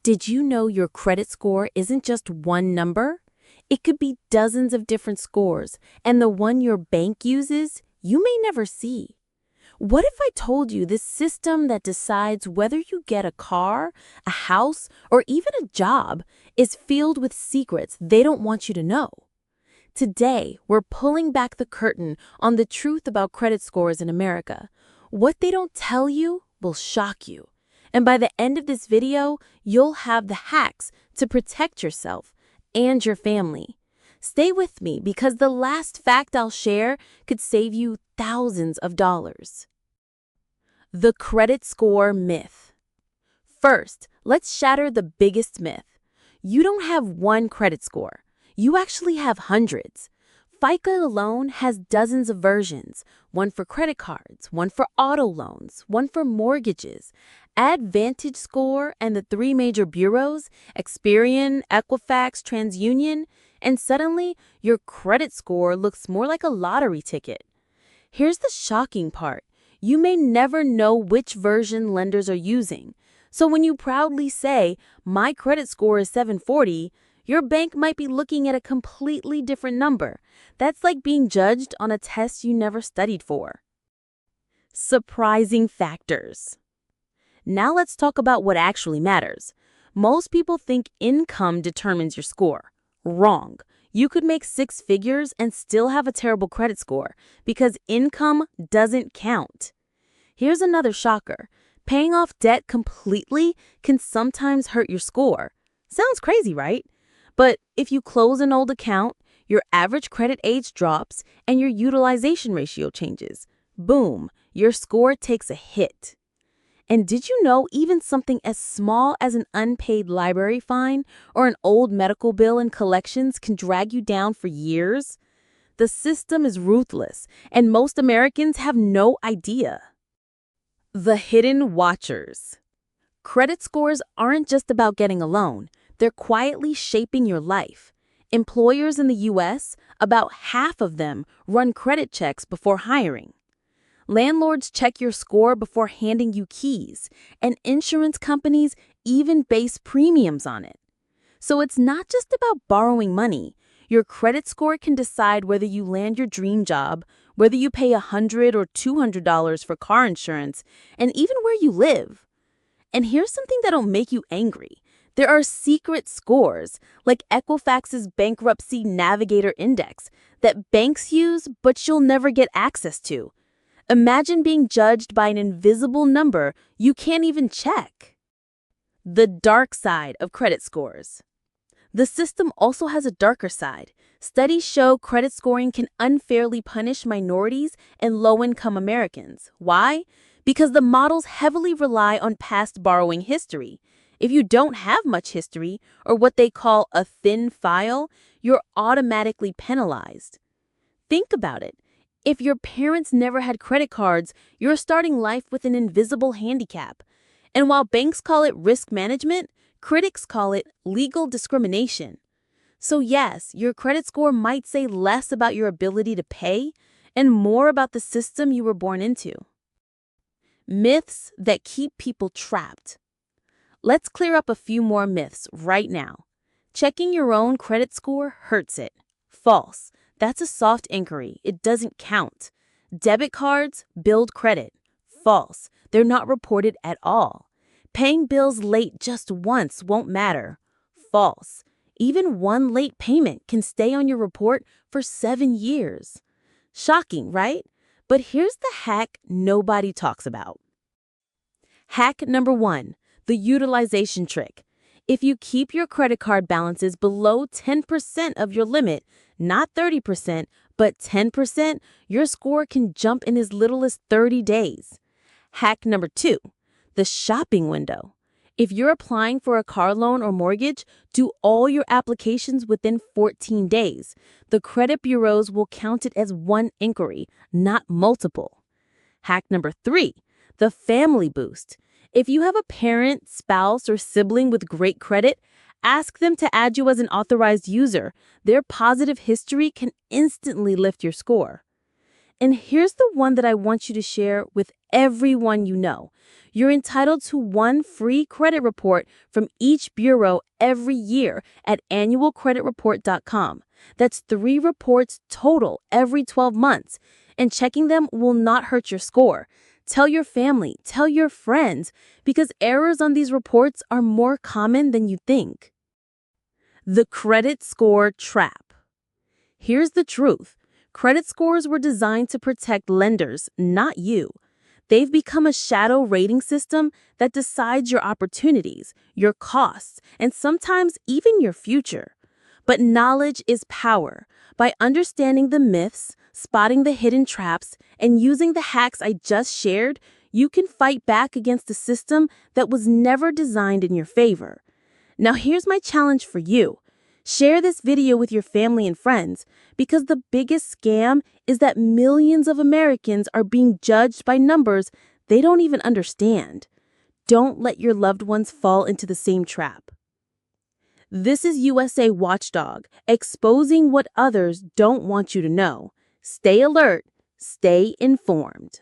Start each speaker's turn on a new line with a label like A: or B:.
A: Did you know your credit score isn't just one number? It could be dozens of different scores, and the one your bank uses, you may never see. What if I told you this system that decides whether you get a car, a house, or even a job is filled with secrets they don't want you to know? Today, we're pulling back the curtain on the truth about credit scores in America. What they don't tell you will shock you. And by the end of this video, you'll have the hacks to protect yourself and your family. Stay with me because the last fact I'll share could save you thousands of dollars. The credit score myth. First, let's shatter the biggest myth. You don't have one credit score. You actually have hundreds. FICO alone has dozens of versions, one for credit cards, one for auto loans, one for mortgages. Add Vantage Score and the three major bureaus, Experian, Equifax, TransUnion, and suddenly your credit score looks more like a lottery ticket. Here's the shocking part. You may never know which version lenders are using. So when you proudly say, "My credit score is 740, your bank might be looking at a completely different number. That's like being judged on a test you never studied for. Surprising factors. Now let's talk about what actually matters. Most people think income determines your score. Wrong. You could make six figures and still have a terrible credit score because income doesn't count. Here's another shocker. Paying off debt completely can sometimes hurt your score. Sounds crazy, right? But if you close an old account, your average credit age drops and your utilization ratio changes. Boom, your score takes a hit. And did you know even something as small as an unpaid library fine or an old medical bill in collections can drag you down for years? The system is ruthless, and most Americans have no idea. The hidden watchers. Credit scores aren't just about getting a loan. They're quietly shaping your life. Employers in the U.S., about half of them run credit checks before hiring. Landlords check your score before handing you keys, and insurance companies even base premiums on it. So it's not just about borrowing money. Your credit score can decide whether you land your dream job, whether you pay $100 or $200 for car insurance, and even where you live. And here's something that'll make you angry. There are secret scores, like Equifax's Bankruptcy Navigator Index, that banks use but you'll never get access to. Imagine being judged by an invisible number you can't even check. The dark side of credit scores. The system also has a darker side. Studies show credit scoring can unfairly punish minorities and low-income Americans. Why? Because the models heavily rely on past borrowing history. If you don't have much history, or what they call a thin file, you're automatically penalized. Think about it. If your parents never had credit cards, you're starting life with an invisible handicap. And while banks call it risk management, critics call it legal discrimination. So yes, your credit score might say less about your ability to pay and more about the system you were born into. Myths that keep people trapped. Let's clear up a few more myths right now. Checking your own credit score hurts it. False. That's a soft inquiry. It doesn't count. Debit cards build credit. False. They're not reported at all. Paying bills late just once won't matter. False. Even one late payment can stay on your report for 7 years. Shocking, right? But here's the hack nobody talks about. Hack number 1. The utilization trick. If you keep your credit card balances below 10% of your limit, not 30%, but 10%, your score can jump in as little as 30 days. Hack number 2. The shopping window. If you're applying for a car loan or mortgage, do all your applications within 14 days. The credit bureaus will count it as one inquiry, not multiple. Hack number 3. The family boost. If you have a parent, spouse, or sibling with great credit, ask them to add you as an authorized user. Their positive history can instantly lift your score. And here's the one that I want you to share with everyone you know. You're entitled to one free credit report from each bureau every year at annualcreditreport.com. That's 3 reports total every 12 months. And checking them will not hurt your score. Tell your family, tell your friends, because errors on these reports are more common than you think. The credit score trap. Here's the truth. Credit scores were designed to protect lenders, not you. They've become a shadow rating system that decides your opportunities, your costs, and sometimes even your future. But knowledge is power. By understanding the myths, spotting the hidden traps, and using the hacks I just shared, you can fight back against a system that was never designed in your favor. Now here's my challenge for you. Share this video with your family and friends, because the biggest scam is that millions of Americans are being judged by numbers they don't even understand. Don't let your loved ones fall into the same trap. This is USA Watchdog, exposing what others don't want you to know. Stay alert, stay informed.